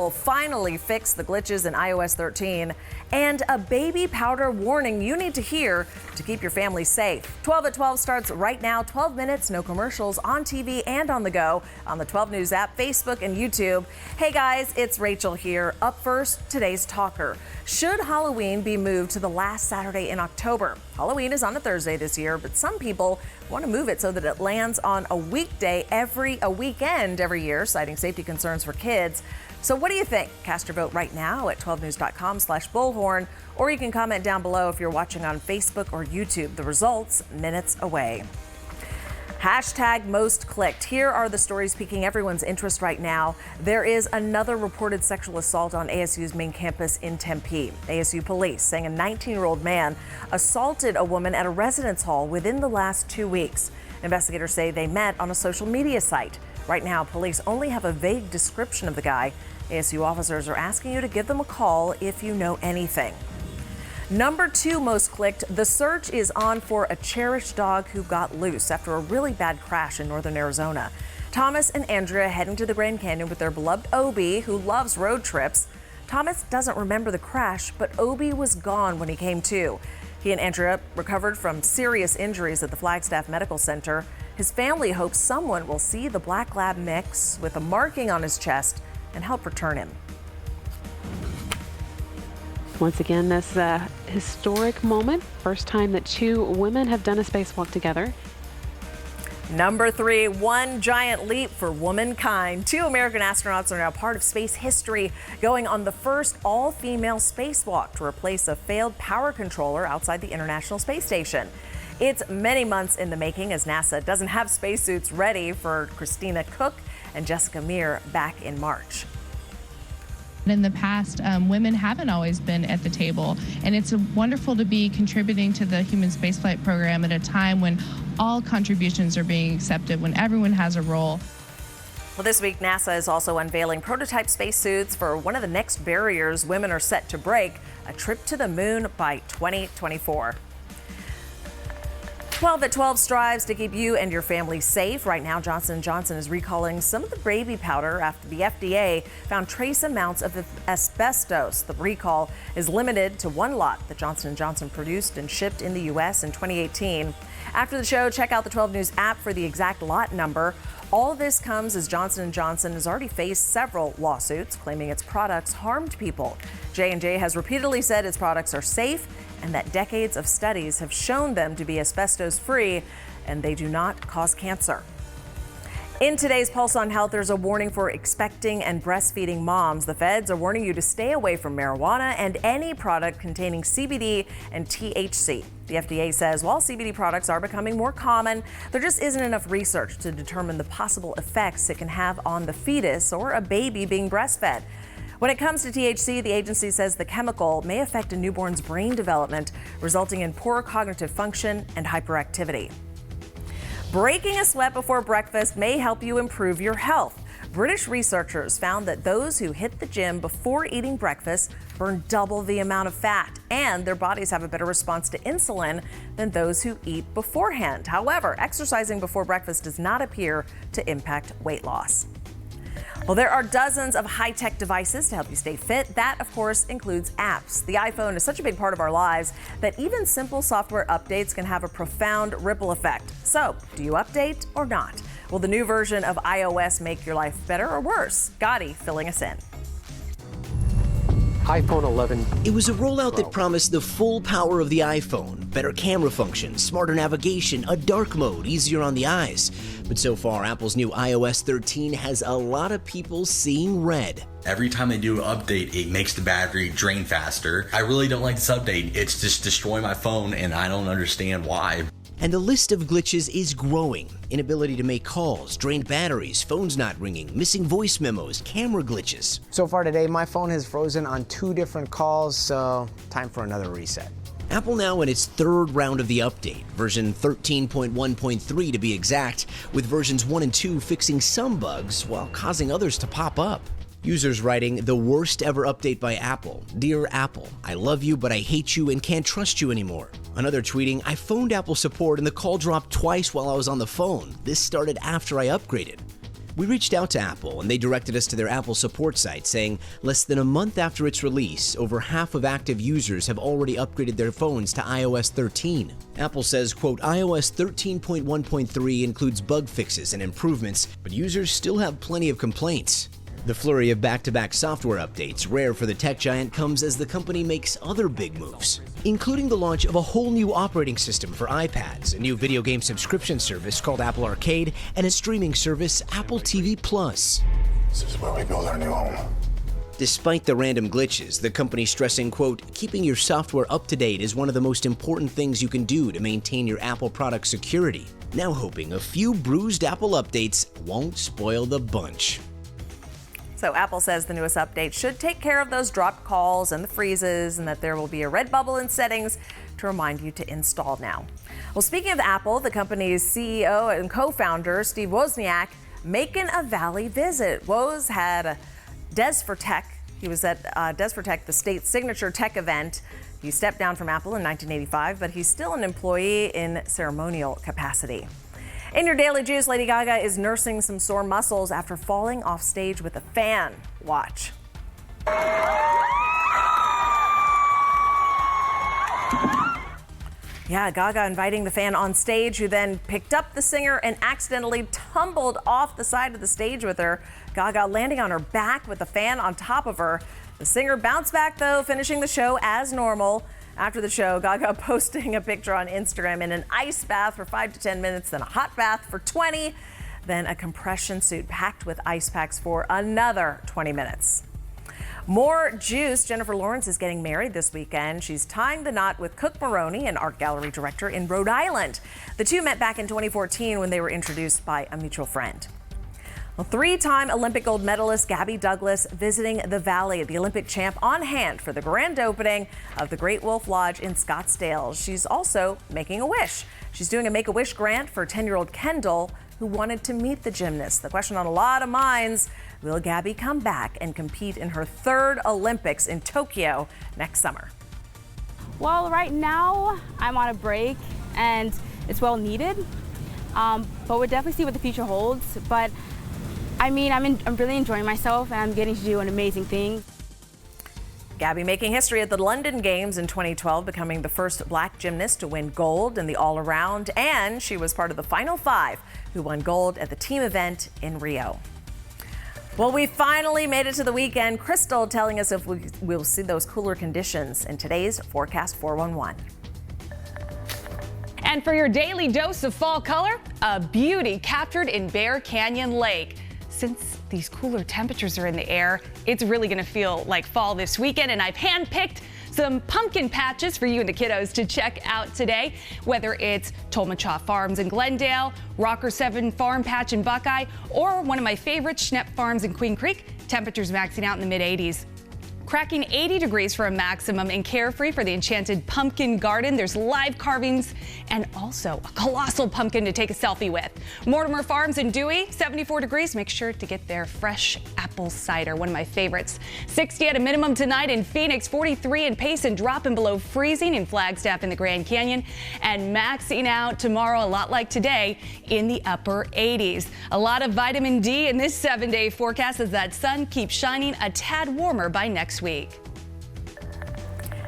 Apple finally fixed the glitches in iOS 13, and a baby powder warning you need to hear to keep your family safe. 12 at 12 starts right now, 12 minutes, no commercials, on TV and on the go, on the 12 News app, Facebook, and YouTube. Hey guys, it's Rachel here. Up first, today's talker. Should Halloween be moved to the last Saturday in October? Halloween is on a Thursday this year, but some people want to move it so that it lands on a weekend every year, citing safety concerns for kids. So what do you think? Cast your vote right now at 12news.com/bullhorn, or you can comment down below if you're watching on Facebook or YouTube. The results minutes away. Hashtag most clicked. Here are the stories piquing everyone's interest right now. There is another reported sexual assault on ASU's main campus in Tempe. ASU police saying a 19-year-old man assaulted a woman at a residence hall within the last 2 weeks. Investigators say they met on a social media site. Right now, police only have a vague description of the guy. ASU officers are asking you to give them a call if you know anything. Number 2 most clicked, the search is on for a cherished dog who got loose after a really bad crash in northern Arizona. Thomas and Andrea heading to the Grand Canyon with their beloved Obi, who loves road trips. Thomas doesn't remember the crash, but Obi was gone when he came to. He and Andrea recovered from serious injuries at the Flagstaff Medical Center. His family hopes someone will see the black lab mix with a marking on his chest and help return him. Once again, this historic moment. First time that 2 women have done a spacewalk together. Number 3, one giant leap for womankind. 2 American astronauts are now part of space history, going on the first all-female spacewalk to replace a failed power controller outside the International Space Station. It's many months in the making, as NASA doesn't have spacesuits ready for Christina Cook and Jessica Meir back in March. In the past, women haven't always been at the table, and it's wonderful to be contributing to the human spaceflight program at a time when all contributions are being accepted, when everyone has a role. Well, this week, NASA is also unveiling prototype spacesuits for one of the next barriers women are set to break, a trip to the moon by 2024. 12 at 12 strives to keep you and your family safe. Right now, Johnson & Johnson is recalling some of the baby powder after the FDA found trace amounts of asbestos. The recall is limited to 1 lot that Johnson & Johnson produced and shipped in the U.S. in 2018. After the show, check out the 12 News app for the exact lot number. All this comes as Johnson & Johnson has already faced several lawsuits claiming its products harmed people. J&J has repeatedly said its products are safe and that decades of studies have shown them to be asbestos-free and they do not cause cancer. In today's Pulse on Health, there's a warning for expecting and breastfeeding moms. The feds are warning you to stay away from marijuana and any product containing CBD and THC. The FDA says while CBD products are becoming more common, there just isn't enough research to determine the possible effects it can have on the fetus or a baby being breastfed. When it comes to THC, the agency says the chemical may affect a newborn's brain development, resulting in poor cognitive function and hyperactivity. Breaking a sweat before breakfast may help you improve your health. British researchers found that those who hit the gym before eating breakfast burn double the amount of fat, and their bodies have a better response to insulin than those who eat beforehand. However, exercising before breakfast does not appear to impact weight loss. Well, there are dozens of high-tech devices to help you stay fit. That, of course, includes apps. The iPhone is such a big part of our lives that even simple software updates can have a profound ripple effect. So, do you update or not? Will the new version of iOS make your life better or worse? Gotti filling us in. iPhone 11. It was a rollout that promised the full power of the iPhone, better camera function, smarter navigation, a dark mode, easier on the eyes. But so far, Apple's new iOS 13 has a lot of people seeing red. Every time they do an update, it makes the battery drain faster. I really don't like this update. It's just destroying my phone, and I don't understand why. And the list of glitches is growing. Inability to make calls, drained batteries, phones not ringing, missing voice memos, camera glitches. So far today, my phone has frozen on 2 different calls, so time for another reset. Apple now in its 3rd round of the update, version 13.1.3 to be exact, with versions 1 and 2 fixing some bugs while causing others to pop up. Users writing, the worst ever update by Apple. Dear Apple, I love you, but I hate you and can't trust you anymore. Another tweeting, I phoned Apple support and the call dropped twice while I was on the phone. This started after I upgraded. We reached out to Apple and they directed us to their Apple support site, saying less than a month after its release, over half of active users have already upgraded their phones to iOS 13. Apple says, quote, iOS 13.1.3 includes bug fixes and improvements, but users still have plenty of complaints. The flurry of back-to-back software updates, rare for the tech giant, comes as the company makes other big moves, including the launch of a whole new operating system for iPads, a new video game subscription service called Apple Arcade, and a streaming service, Apple TV+. This is where we build our new home. Despite the random glitches, the company stressing, quote, keeping your software up to date is one of the most important things you can do to maintain your Apple product security. Now hoping a few bruised Apple updates won't spoil the bunch. So Apple says the newest update should take care of those dropped calls and the freezes, and that there will be a red bubble in settings to remind you to install now. Well, speaking of Apple, the company's CEO and co-founder, Steve Wozniak, making a Valley visit. Woz had Des for Tech. He was at Des for Tech, the state's signature tech event. He stepped down from Apple in 1985, but he's still an employee in ceremonial capacity. In your Daily Juice, Lady Gaga is nursing some sore muscles after falling off stage with a fan. Watch. Yeah, Gaga inviting the fan on stage, who then picked up the singer and accidentally tumbled off the side of the stage with her. Gaga landing on her back with the fan on top of her. The singer bounced back, though, finishing the show as normal. After the show, Gaga posting a picture on Instagram in an ice bath for 5 to 10 minutes, then a hot bath for 20, then a compression suit packed with ice packs for another 20 minutes. More juice. Jennifer Lawrence is getting married this weekend. She's tying the knot with Cook Maroney, an art gallery director in Rhode Island. The two met back in 2014 when they were introduced by a mutual friend. Well, three-time Olympic gold medalist Gabby Douglas visiting the Valley, the Olympic champ on hand for the grand opening of the Great Wolf Lodge in Scottsdale. She's also making a wish. She's doing a Make-A-Wish grant for 10-year-old Kendall, who wanted to meet the gymnast. The question on a lot of minds, will Gabby come back and compete in her third Olympics in Tokyo next summer? Well, right now I'm on a break and it's well needed, but we'll definitely see what the future holds. But I mean, I'm really enjoying myself and I'm getting to do an amazing thing. Gabby making history at the London Games in 2012, becoming the first black gymnast to win gold in the all-around, and she was part of the final 5 who won gold at the team event in Rio. Well, we finally made it to the weekend. Crystal telling us if we'll see those cooler conditions in today's Forecast 411. And for your daily dose of fall color, a beauty captured in Bear Canyon Lake. Since these cooler temperatures are in the air, it's really going to feel like fall this weekend, and I've handpicked some pumpkin patches for you and the kiddos to check out today, whether it's Tolmachaw Farms in Glendale, Rocker 7 Farm Patch in Buckeye, or one of my favorites, Schnepp Farms in Queen Creek. Temperatures maxing out in the mid-80s. Cracking 80 degrees for a maximum in Carefree for the Enchanted Pumpkin Garden. There's live carvings and also a colossal pumpkin to take a selfie with. Mortimer Farms in Dewey, 74 degrees. Make sure to get their fresh apple cider, one of my favorites. 60 at a minimum tonight in Phoenix, 43 in Payson, dropping below freezing in Flagstaff in the Grand Canyon, and maxing out tomorrow, a lot like today, in the upper 80s. A lot of vitamin D in this 7-day forecast as that sun keeps shining, a tad warmer by next week.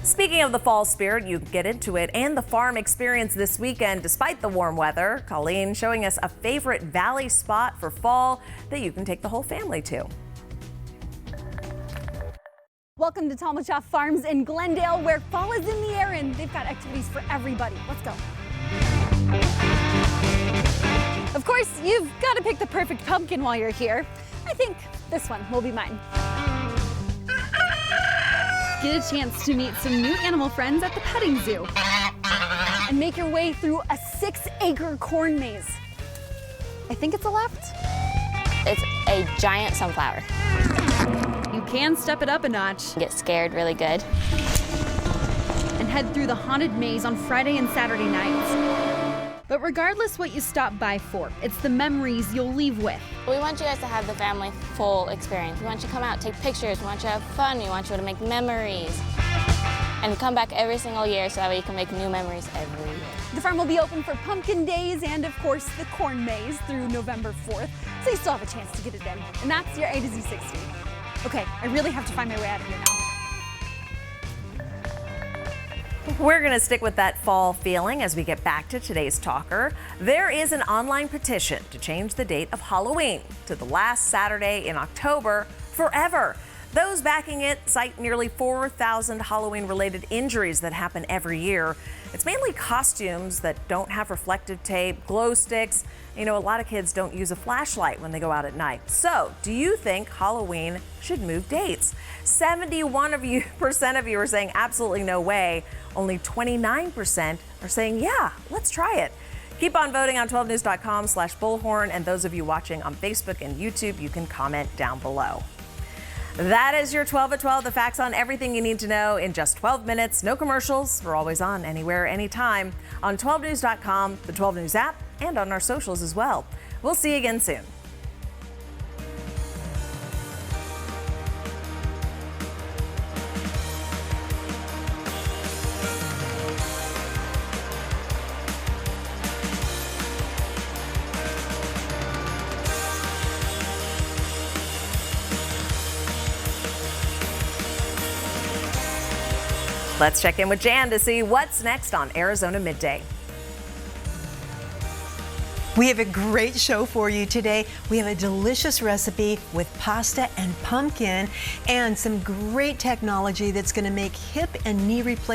Speaking of the fall spirit, you can get into it and the farm experience this weekend despite the warm weather. Colleen showing us a favorite valley spot for fall that you can take the whole family to. Welcome to Tolmachaw Farms in Glendale, where fall is in the air and they've got activities for everybody. Let's go. Of course, you've got to pick the perfect pumpkin while you're here. I think this one will be mine. Get a chance to meet some new animal friends at the petting zoo and make your way through a 6-acre corn maze. I think it's a left. It's a giant sunflower. You can step it up a notch. Get scared really good. And head through the haunted maze on Friday and Saturday nights. But regardless what you stop by for, it's the memories you'll leave with. We want you guys to have the family full experience. We want you to come out, take pictures, we want you to have fun, we want you to make memories. And come back every single year so that way you can make new memories every year. The farm will be open for pumpkin days and, of course, the corn maze through November 4th, so you still have a chance to get it in. And that's your A to Z 60. Okay, I really have to find my way out of here now. We're going to stick with that fall feeling as we get back to today's talker. There is an online petition to change the date of Halloween to the last Saturday in October forever. Those backing it cite nearly 4,000 Halloween-related injuries that happen every year. It's mainly costumes that don't have reflective tape, glow sticks. You know, a lot of kids don't use a flashlight when they go out at night. So, do you think Halloween should move dates? 71% of you are saying absolutely no way. Only 29% are saying, yeah, let's try it. Keep on voting on 12news.com/bullhorn, and those of you watching on Facebook and YouTube, you can comment down below. That is your 12 at 12, the facts on everything you need to know in just 12 minutes. No commercials. We're always on, anywhere, anytime, on 12news.com, the 12 News app, and on our socials as well. We'll see you again soon. Let's check in with Jan to see what's next on Arizona Midday. We have a great show for you today. We have a delicious recipe with pasta and pumpkin and some great technology that's going to make hip and knee replacement